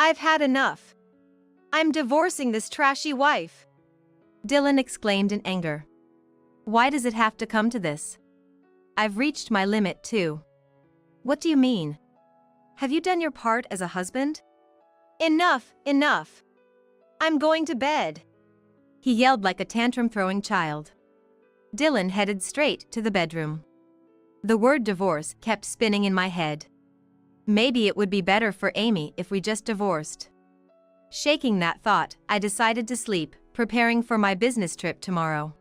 I've had enough. I'm divorcing this trashy wife. Dylan exclaimed in anger. Why does it have to come to this? I've reached my limit too. What do you mean? Have you done your part as a husband? Enough, enough. I'm going to bed. He yelled like a tantrum-throwing child. Dylan headed straight to the bedroom. The word divorce kept spinning in my head. Maybe it would be better for Amy if we just divorced. Shaking that thought, I decided to sleep, preparing for my business trip tomorrow.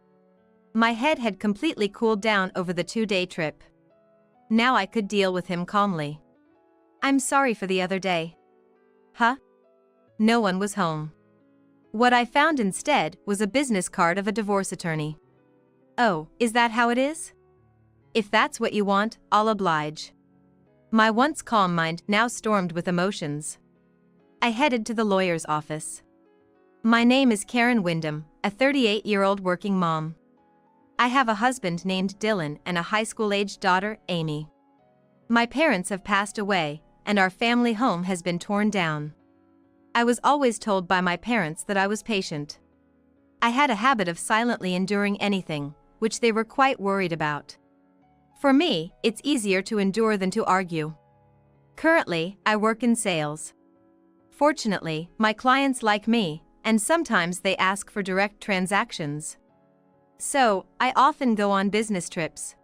My head had completely cooled down over the 2-day trip. Now I could deal with him calmly. I'm sorry for the other day. Huh? No one was home. What I found instead was a business card of a divorce attorney. Oh, is that how it is? If that's what you want, I'll oblige. My once calm mind now stormed with emotions. I headed to the lawyer's office. My name is Karen Wyndham, a 38-year-old working mom. I have a husband named Dylan and a high school-aged daughter, Amy. My parents have passed away, and our family home has been torn down. I was always told by my parents that I was patient. I had a habit of silently enduring anything, which they were quite worried about. For me, it's easier to endure than to argue. Currently, I work in sales. Fortunately, my clients like me, and sometimes they ask for direct transactions. So, I often go on business trips.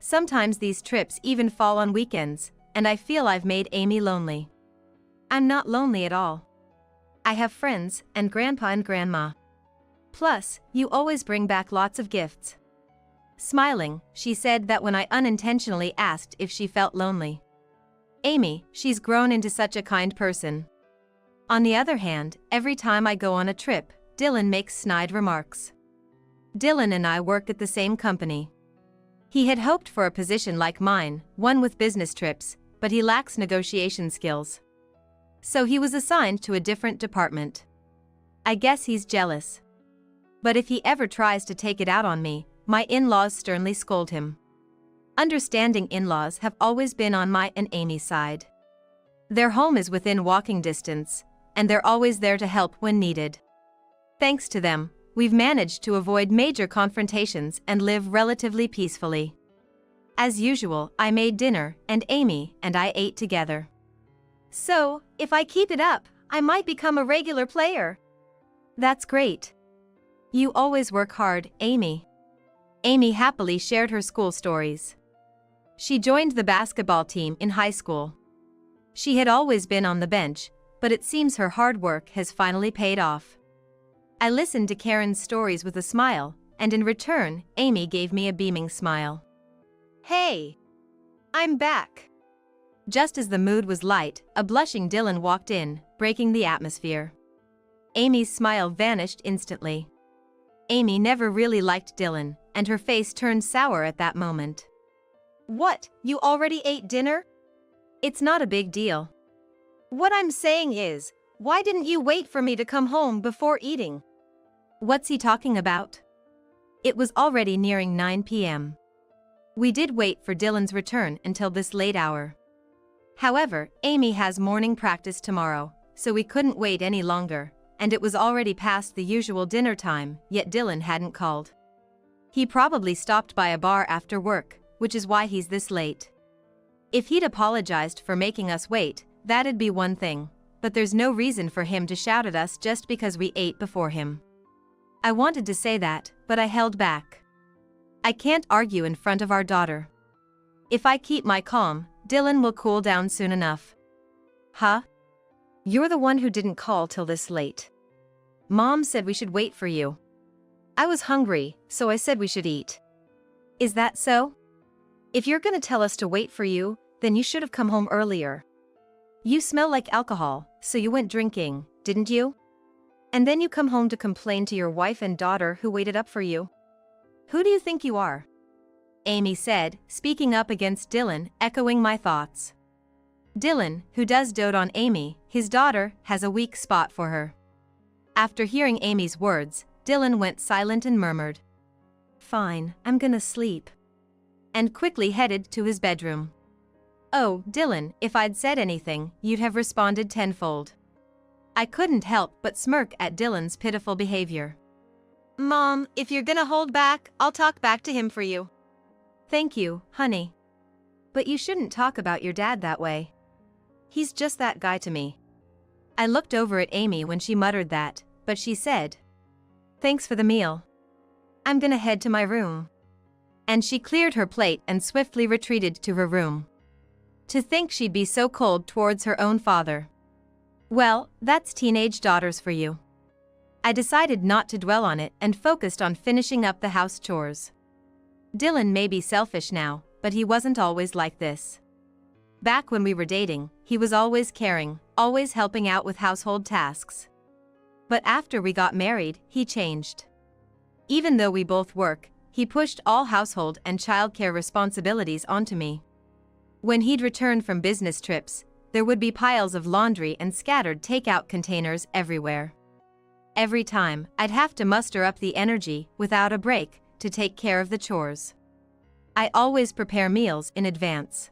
Sometimes these trips even fall on weekends, and I feel I've made Amy lonely. I'm not lonely at all. I have friends, and grandpa and grandma. Plus, you always bring back lots of gifts. Smiling, she said that when I unintentionally asked if she felt lonely. Amy, she's grown into such a kind person. On the other hand, every time I go on a trip, Dylan makes snide remarks. Dylan and I work at the same company. He had hoped for a position like mine, one with business trips, but he lacks negotiation skills. So he was assigned to a different department. I guess he's jealous. But if he ever tries to take it out on me, my in-laws sternly scold him. Understanding in-laws have always been on my and Amy's side. Their home is within walking distance, and they're always there to help when needed. Thanks to them, we've managed to avoid major confrontations and live relatively peacefully. As usual, I made dinner, and Amy and I ate together. So, if I keep it up, I might become a regular player. That's great. You always work hard, Amy. Amy happily shared her school stories. She joined the basketball team in high school. She had always been on the bench, but it seems her hard work has finally paid off. I listened to Karen's stories with a smile, and in return, Amy gave me a beaming smile. Hey! I'm back. Just as the mood was light, a blushing Dylan walked in, breaking the atmosphere. Amy's smile vanished instantly. Amy never really liked Dylan, and her face turned sour at that moment. What, you already ate dinner? It's not a big deal. What I'm saying is, why didn't you wait for me to come home before eating? What's he talking about? It was already nearing 9 p.m. We did wait for Dylan's return until this late hour. However, Amy has morning practice tomorrow, so we couldn't wait any longer, and it was already past the usual dinner time, yet Dylan hadn't called. He probably stopped by a bar after work, which is why he's this late. If he'd apologized for making us wait, that'd be one thing, but there's no reason for him to shout at us just because we ate before him. I wanted to say that, but I held back. I can't argue in front of our daughter. If I keep my calm, Dylan will cool down soon enough. Huh? You're the one who didn't call till this late. Mom said we should wait for you. I was hungry, so I said we should eat. Is that so? If you're gonna tell us to wait for you, then you should have come home earlier. You smell like alcohol, so you went drinking, didn't you? And then you come home to complain to your wife and daughter who waited up for you. Who do you think you are? Amy said, speaking up against Dylan, echoing my thoughts. Dylan, who does dote on Amy, his daughter, has a weak spot for her. After hearing Amy's words, Dylan went silent and murmured, "Fine, I'm gonna sleep," and quickly headed to his bedroom. Oh, Dylan, if I'd said anything, you'd have responded tenfold. I couldn't help but smirk at Dylan's pitiful behavior. Mom, if you're gonna hold back, I'll talk back to him for you. Thank you, honey. But you shouldn't talk about your dad that way. He's just that guy to me. I looked over at Amy when she muttered that, but she said, "Thanks for the meal. I'm gonna head to my room." And she cleared her plate and swiftly retreated to her room. To think she'd be so cold towards her own father. Well, that's teenage daughters for you. I decided not to dwell on it and focused on finishing up the house chores. Dylan may be selfish now, but he wasn't always like this. Back when we were dating, he was always caring, always helping out with household tasks. But after we got married, he changed. Even though we both work, he pushed all household and childcare responsibilities onto me. When he'd return from business trips, there would be piles of laundry and scattered takeout containers everywhere. Every time, I'd have to muster up the energy, without a break, to take care of the chores. I always prepare meals in advance.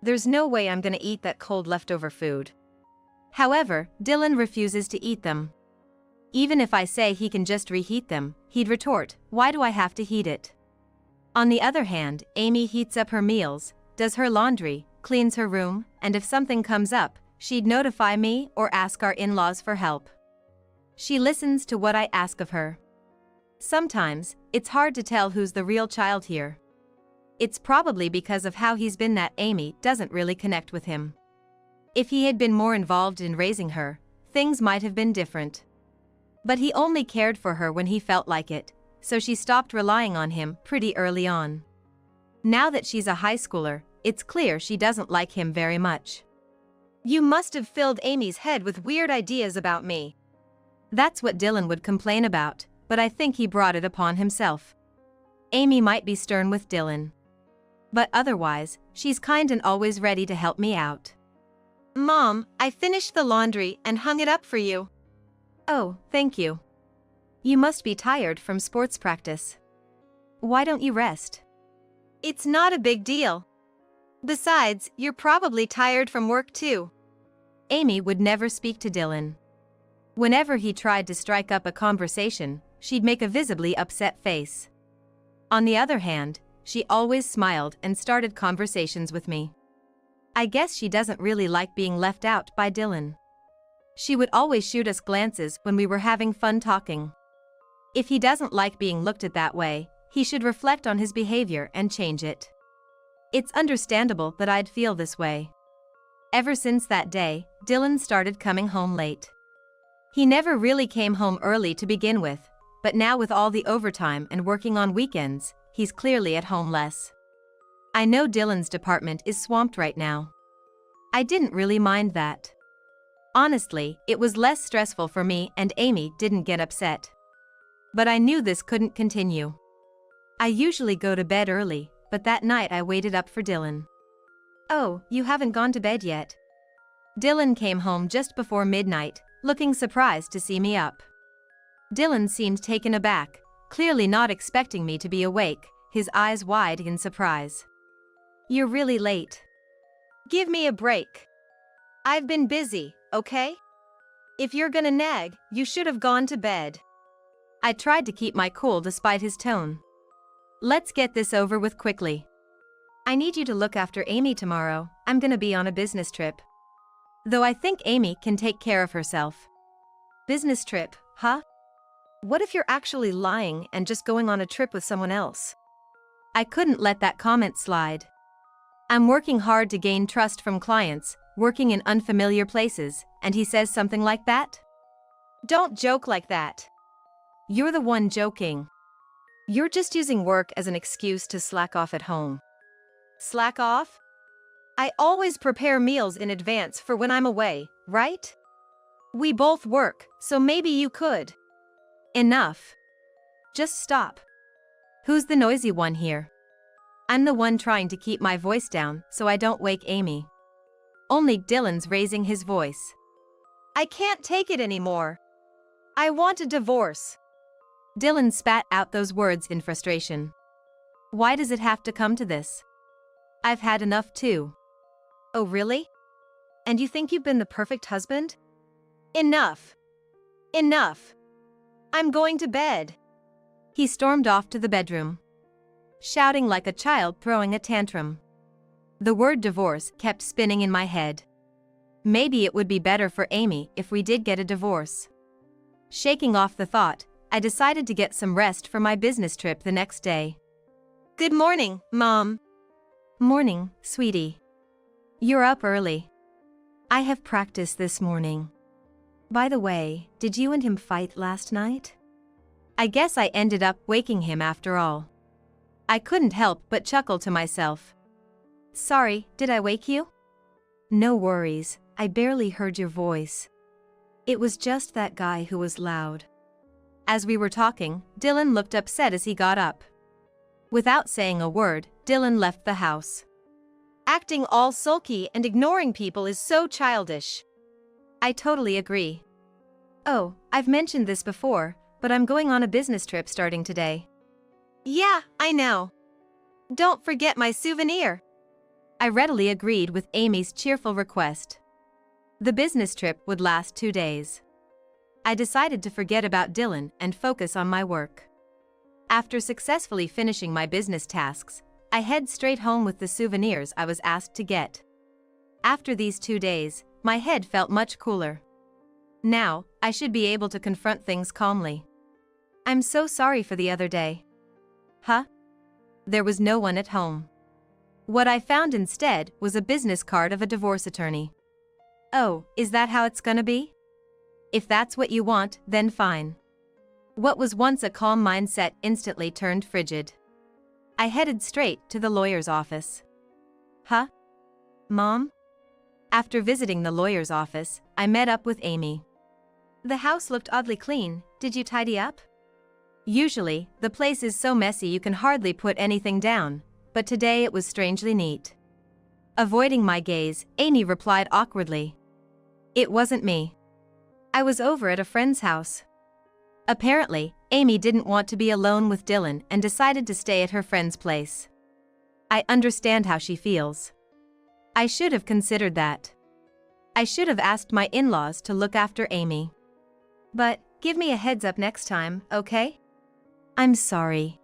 There's no way I'm gonna eat that cold leftover food. However, Dylan refuses to eat them. Even if I say he can just reheat them, he'd retort, "Why do I have to heat it?" On the other hand, Amy heats up her meals, does her laundry, cleans her room, and if something comes up, she'd notify me or ask our in-laws for help. She listens to what I ask of her. Sometimes, it's hard to tell who's the real child here. It's probably because of how he's been that Amy doesn't really connect with him. If he had been more involved in raising her, things might have been different. But he only cared for her when he felt like it, so she stopped relying on him pretty early on. Now that she's a high schooler, it's clear she doesn't like him very much. You must have filled Amy's head with weird ideas about me. That's what Dylan would complain about, but I think he brought it upon himself. Amy might be stern with Dylan. But otherwise, she's kind and always ready to help me out. Mom, I finished the laundry and hung it up for you. Oh, thank you. You must be tired from sports practice. Why don't you rest? It's not a big deal. Besides, you're probably tired from work too. Amy would never speak to Dylan. Whenever he tried to strike up a conversation, she'd make a visibly upset face. On the other hand, she always smiled and started conversations with me. I guess she doesn't really like being left out by Dylan. She would always shoot us glances when we were having fun talking. If he doesn't like being looked at that way, he should reflect on his behavior and change it. It's understandable that I'd feel this way. Ever since that day, Dylan started coming home late. He never really came home early to begin with, but now with all the overtime and working on weekends, he's clearly at home less. I know Dylan's department is swamped right now. I didn't really mind that. Honestly, it was less stressful for me and Amy didn't get upset. But I knew this couldn't continue. I usually go to bed early, but that night I waited up for Dylan. "Oh, you haven't gone to bed yet?" Dylan came home just before midnight, looking surprised to see me up. Dylan seemed taken aback, clearly not expecting me to be awake, his eyes wide in surprise. "You're really late." Give me a break. I've been busy, okay? If you're gonna nag, you should have gone to bed. I tried to keep my cool despite his tone. "Let's get this over with quickly. I need you to look after Amy tomorrow. I'm gonna be on a business trip. Though I think Amy can take care of herself." Business trip, huh? What if you're actually lying and just going on a trip with someone else? I couldn't let that comment slide. I'm working hard to gain trust from clients, working in unfamiliar places, and he says something like that? Don't joke like that. You're the one joking. You're just using work as an excuse to slack off at home. Slack off? I always prepare meals in advance for when I'm away, right? We both work, so maybe you could. Enough. Just stop. Who's the noisy one here? I'm the one trying to keep my voice down so I don't wake Amy. Only Dylan's raising his voice. I can't take it anymore. I want a divorce. Dylan spat out those words in frustration. Why does it have to come to this? I've had enough too. Oh really? And you think you've been the perfect husband? Enough. Enough. I'm going to bed. He stormed off to the bedroom, shouting like a child throwing a tantrum. The word divorce kept spinning in my head. Maybe it would be better for Amy if we did get a divorce. Shaking off the thought, I decided to get some rest for my business trip the next day. Good morning, Mom. Morning, sweetie. You're up early. I have practice this morning. By the way, did you and him fight last night? I guess I ended up waking him after all. I couldn't help but chuckle to myself. Sorry, did I wake you? No worries, I barely heard your voice. It was just that guy who was loud. As we were talking, Dylan looked upset as he got up. Without saying a word, Dylan left the house. Acting all sulky and ignoring people is so childish. I totally agree. Oh, I've mentioned this before, but I'm going on a business trip starting today. Yeah, I know. Don't forget my souvenir. I readily agreed with Amy's cheerful request. The business trip would last 2 days. I decided to forget about Dylan and focus on my work. After successfully finishing my business tasks, I head straight home with the souvenirs I was asked to get. After these 2 days, my head felt much cooler. Now, I should be able to confront things calmly. I'm so sorry for the other day. Huh? There was no one at home. What I found instead was a business card of a divorce attorney. Oh, is that how it's gonna be? If that's what you want, then fine. What was once a calm mindset instantly turned frigid. I headed straight to the lawyer's office. Huh? Mom? After visiting the lawyer's office, I met up with Amy. The house looked oddly clean. Did you tidy up? Usually, the place is so messy you can hardly put anything down, but today it was strangely neat. Avoiding my gaze, Amy replied awkwardly. It wasn't me. I was over at a friend's house. Apparently, Amy didn't want to be alone with Dylan and decided to stay at her friend's place. I understand how she feels. I should have considered that. I should have asked my in-laws to look after Amy. But, give me a heads up next time, okay? I'm sorry.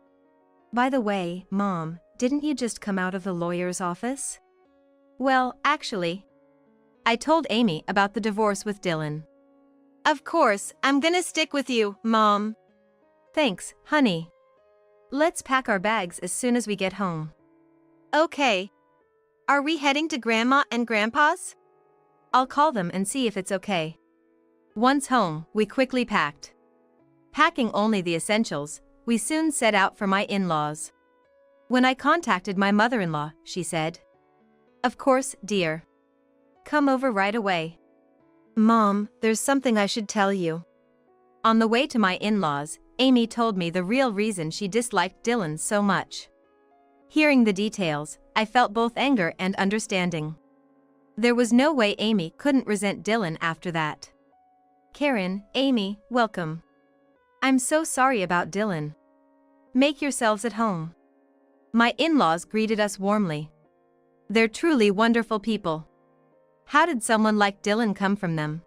By the way, Mom, didn't you just come out of the lawyer's office? Well, actually, I told Amy about the divorce with Dylan. Of course, I'm gonna stick with you, Mom. Thanks, honey. Let's pack our bags as soon as we get home. Okay. Are we heading to Grandma and Grandpa's? I'll call them and see if it's okay. Once home, we quickly packed. Packing only the essentials, we soon set out for my in-laws. When I contacted my mother-in-law, she said, "Of course, dear. Come over right away." Mom, there's something I should tell you. On the way to my in-laws, Amy told me the real reason she disliked Dylan so much. Hearing the details, I felt both anger and understanding. There was no way Amy couldn't resent Dylan after that. Karen, Amy, welcome. I'm so sorry about Dylan. Make yourselves at home. My in-laws greeted us warmly. They're truly wonderful people. How did someone like Dylan come from them?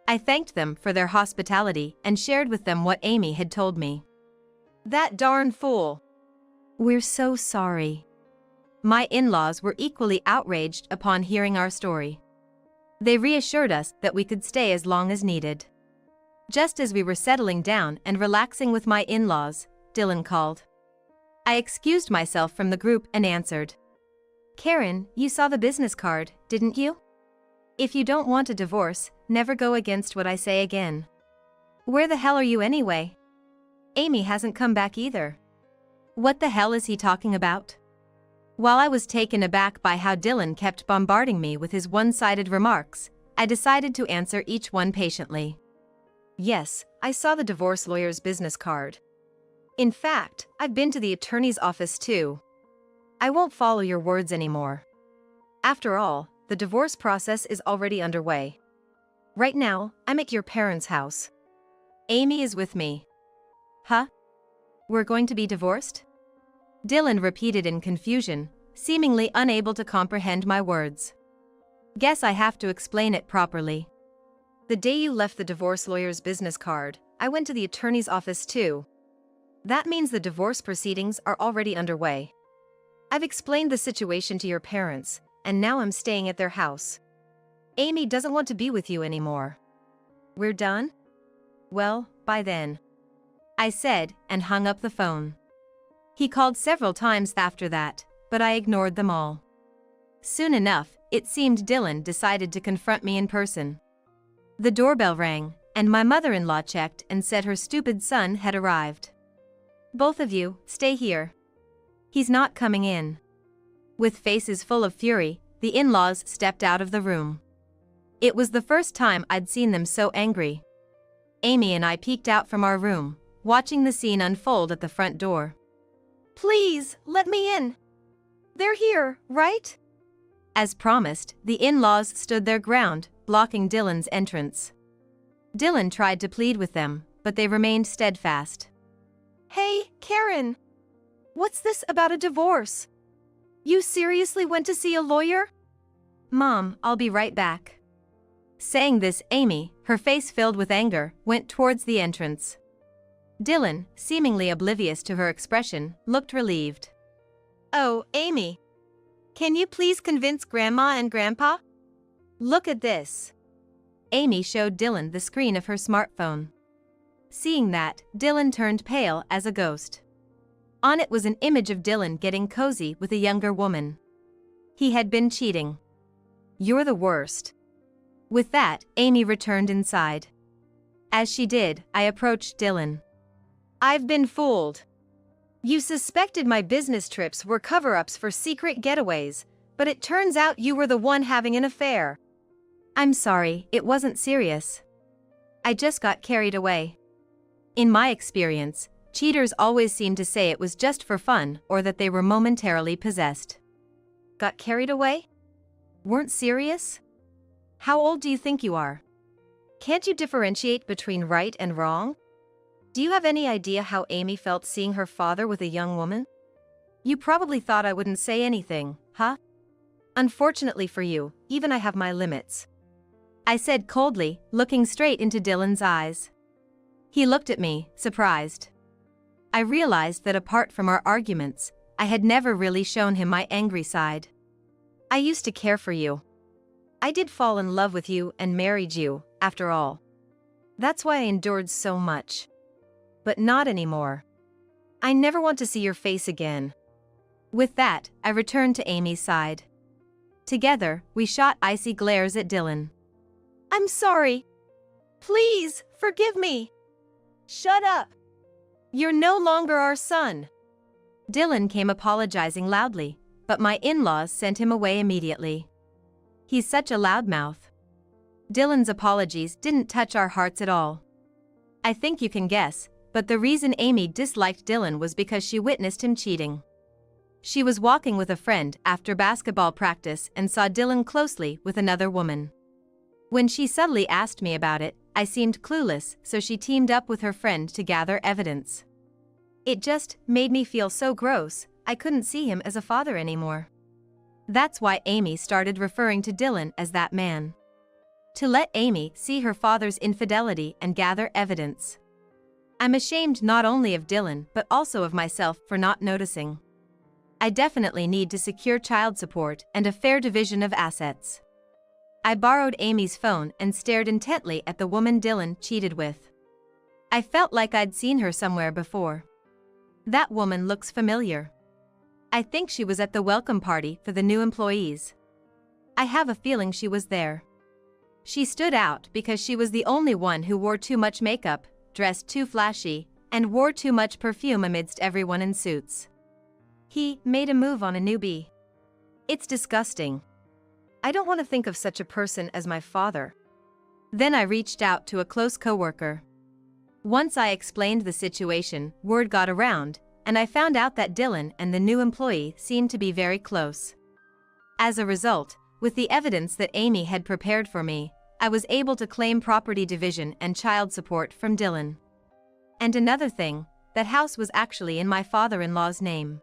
I thanked them for their hospitality and shared with them what Amy had told me. That darn fool. We're so sorry. My in-laws were equally outraged upon hearing our story. They reassured us that we could stay as long as needed. Just as we were settling down and relaxing with my in-laws, Dylan called. I excused myself from the group and answered. Karen, you saw the business card, didn't you? If you don't want a divorce, never go against what I say again. Where the hell are you anyway? Amy hasn't come back either. What the hell is he talking about? While I was taken aback by how Dylan kept bombarding me with his one-sided remarks, I decided to answer each one patiently. Yes, I saw the divorce lawyer's business card. In fact, I've been to the attorney's office too. I won't follow your words anymore. After all, the divorce process is already underway. Right now, I'm at your parents' house. Amy is with me. Huh? We're going to be divorced? Dylan repeated in confusion, seemingly unable to comprehend my words. Guess I have to explain it properly. The day you left the divorce lawyer's business card, I went to the attorney's office too. That means the divorce proceedings are already underway. I've explained the situation to your parents, and now I'm staying at their house. Amy doesn't want to be with you anymore. We're done? Well, by then, I said, and hung up the phone. He called several times after that, but I ignored them all. Soon enough, it seemed Dylan decided to confront me in person. The doorbell rang, and my mother-in-law checked and said her stupid son had arrived. "Both of you, stay here. He's not coming in." With faces full of fury, the in-laws stepped out of the room. It was the first time I'd seen them so angry. Amy and I peeked out from our room, watching the scene unfold at the front door. "Please, let me in. They're here, right?" As promised, the in-laws stood their ground, blocking Dylan's entrance. Dylan tried to plead with them, but they remained steadfast. "Hey, Karen. What's this about a divorce? You seriously went to see a lawyer?" "Mom, I'll be right back." Saying this, Amy, her face filled with anger, went towards the entrance. Dylan, seemingly oblivious to her expression, looked relieved. "Oh, Amy. Can you please convince Grandma and Grandpa? Look at this." Amy showed Dylan the screen of her smartphone. Seeing that, Dylan turned pale as a ghost. On it was an image of Dylan getting cozy with a younger woman. He had been cheating. "You're the worst." With that, Amy returned inside. As she did, I approached Dylan. "I've been fooled. You suspected my business trips were cover-ups for secret getaways, but it turns out you were the one having an affair." "I'm sorry, it wasn't serious. I just got carried away." In my experience, cheaters always seem to say it was just for fun or that they were momentarily possessed. "Got carried away? Weren't serious? How old do you think you are? Can't you differentiate between right and wrong? Do you have any idea how Amy felt seeing her father with a young woman? You probably thought I wouldn't say anything, huh? Unfortunately for you, even I have my limits." I said coldly, looking straight into Dylan's eyes. He looked at me, surprised. I realized that apart from our arguments, I had never really shown him my angry side. "I used to care for you. I did fall in love with you and married you, after all. That's why I endured so much. But not anymore. I never want to see your face again." With that, I returned to Amy's side. Together, we shot icy glares at Dylan. "I'm sorry. Please, forgive me. Shut up. You're no longer our son." Dylan came apologizing loudly, but my in-laws sent him away immediately. He's such a loudmouth. Dylan's apologies didn't touch our hearts at all. I think you can guess, but the reason Amy disliked Dylan was because she witnessed him cheating. She was walking with a friend after basketball practice and saw Dylan closely with another woman. When she subtly asked me about it, I seemed clueless, so she teamed up with her friend to gather evidence. It just made me feel so gross, I couldn't see him as a father anymore. That's why Amy started referring to Dylan as that man. To let Amy see her father's infidelity and gather evidence. I'm ashamed not only of Dylan but also of myself for not noticing. I definitely need to secure child support and a fair division of assets. I borrowed Amy's phone and stared intently at the woman Dylan cheated with. I felt like I'd seen her somewhere before. That woman looks familiar. I think she was at the welcome party for the new employees. I have a feeling she was there. She stood out because she was the only one who wore too much makeup, dressed too flashy, and wore too much perfume amidst everyone in suits. He made a move on a newbie. It's disgusting. I don't want to think of such a person as my father. Then I reached out to a close coworker. Once I explained the situation, word got around, and I found out that Dylan and the new employee seemed to be very close. As a result, with the evidence that Amy had prepared for me, I was able to claim property division and child support from Dylan. And another thing, that house was actually in my father-in-law's name.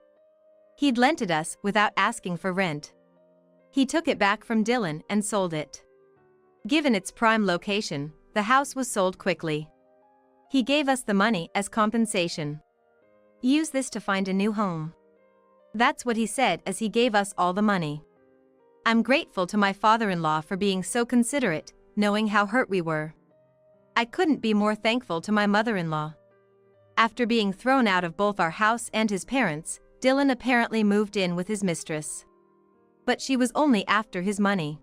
He'd lent it us without asking for rent. He took it back from Dylan and sold it. Given its prime location, the house was sold quickly. He gave us the money as compensation. Use this to find a new home. That's what he said as he gave us all the money. I'm grateful to my father-in-law for being so considerate, knowing how hurt we were. I couldn't be more thankful to my mother-in-law. After being thrown out of both our house and his parents, Dylan apparently moved in with his mistress. But she was only after his money.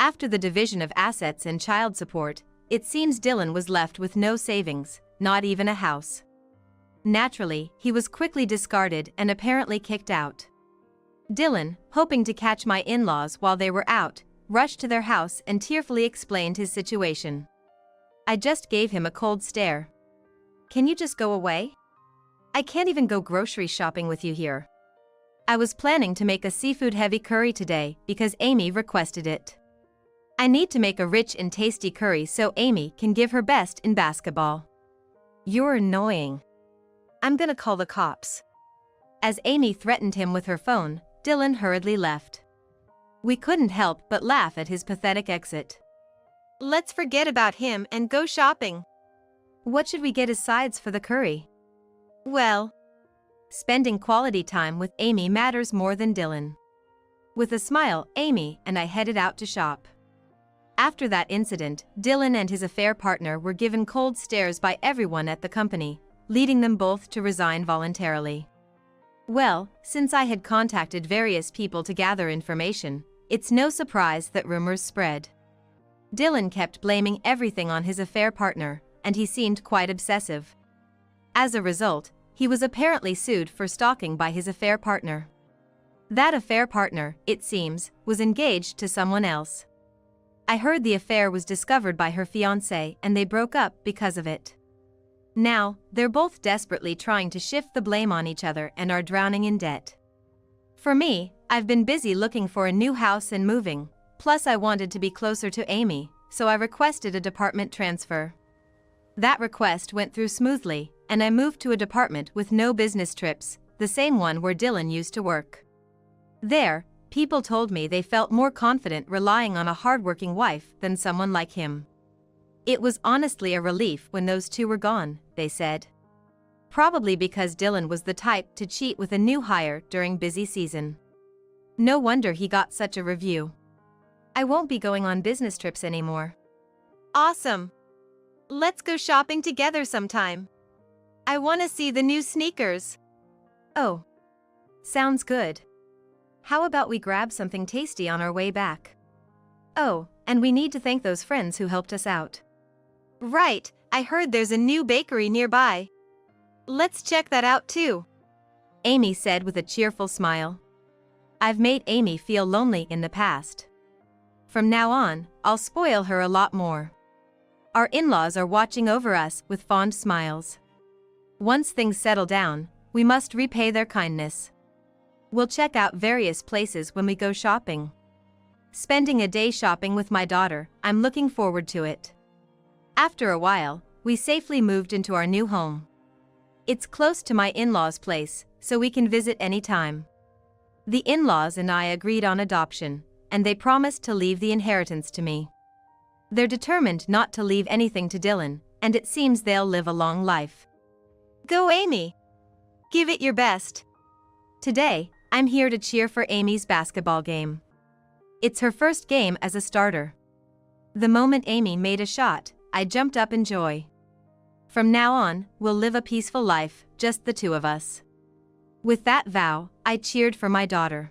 After the division of assets and child support, it seems Dylan was left with no savings, not even a house. Naturally, he was quickly discarded and apparently kicked out. Dylan, hoping to catch my in-laws while they were out, rushed to their house and tearfully explained his situation. I just gave him a cold stare. Can you just go away? I can't even go grocery shopping with you here. I was planning to make a seafood-heavy curry today because Amy requested it. I need to make a rich and tasty curry so Amy can give her best in basketball. You're annoying. I'm gonna call the cops. As Amy threatened him with her phone, Dylan hurriedly left. We couldn't help but laugh at his pathetic exit. Let's forget about him and go shopping. What should we get as sides for the curry? Well, spending quality time with Amy matters more than Dylan. With a smile, Amy and I headed out to shop. After that incident, Dylan and his affair partner were given cold stares by everyone at the company, leading them both to resign voluntarily. Well, since I had contacted various people to gather information, it's no surprise that rumors spread. Dylan kept blaming everything on his affair partner, and he seemed quite obsessive. As a result, he was apparently sued for stalking by his affair partner. That affair partner, it seems, was engaged to someone else. I heard the affair was discovered by her fiancé and they broke up because of it. Now, they're both desperately trying to shift the blame on each other and are drowning in debt. For me, I've been busy looking for a new house and moving, plus I wanted to be closer to Amy, so I requested a department transfer. That request went through smoothly, and I moved to a department with no business trips, the same one where Dylan used to work. There, people told me they felt more confident relying on a hardworking wife than someone like him. It was honestly a relief when those two were gone, they said. Probably because Dylan was the type to cheat with a new hire during busy season. No wonder he got such a review. I won't be going on business trips anymore. Awesome. Let's go shopping together sometime. I want to see the new sneakers. Oh. Sounds good. How about we grab something tasty on our way back? Oh, and we need to thank those friends who helped us out. Right, I heard there's a new bakery nearby. Let's check that out too. Amy said with a cheerful smile. I've made Amy feel lonely in the past. From now on, I'll spoil her a lot more. Our in-laws are watching over us with fond smiles. Once things settle down, we must repay their kindness. We'll check out various places when we go shopping. Spending a day shopping with my daughter, I'm looking forward to it. After a while, we safely moved into our new home. It's close to my in-laws' place, so we can visit anytime. The in-laws and I agreed on adoption, and they promised to leave the inheritance to me. They're determined not to leave anything to Dylan, and it seems they'll live a long life. Go Amy! Give it your best. Today, I'm here to cheer for Amy's basketball game. It's her first game as a starter. The moment Amy made a shot, I jumped up in joy. From now on, we'll live a peaceful life, just the two of us. With that vow, I cheered for my daughter.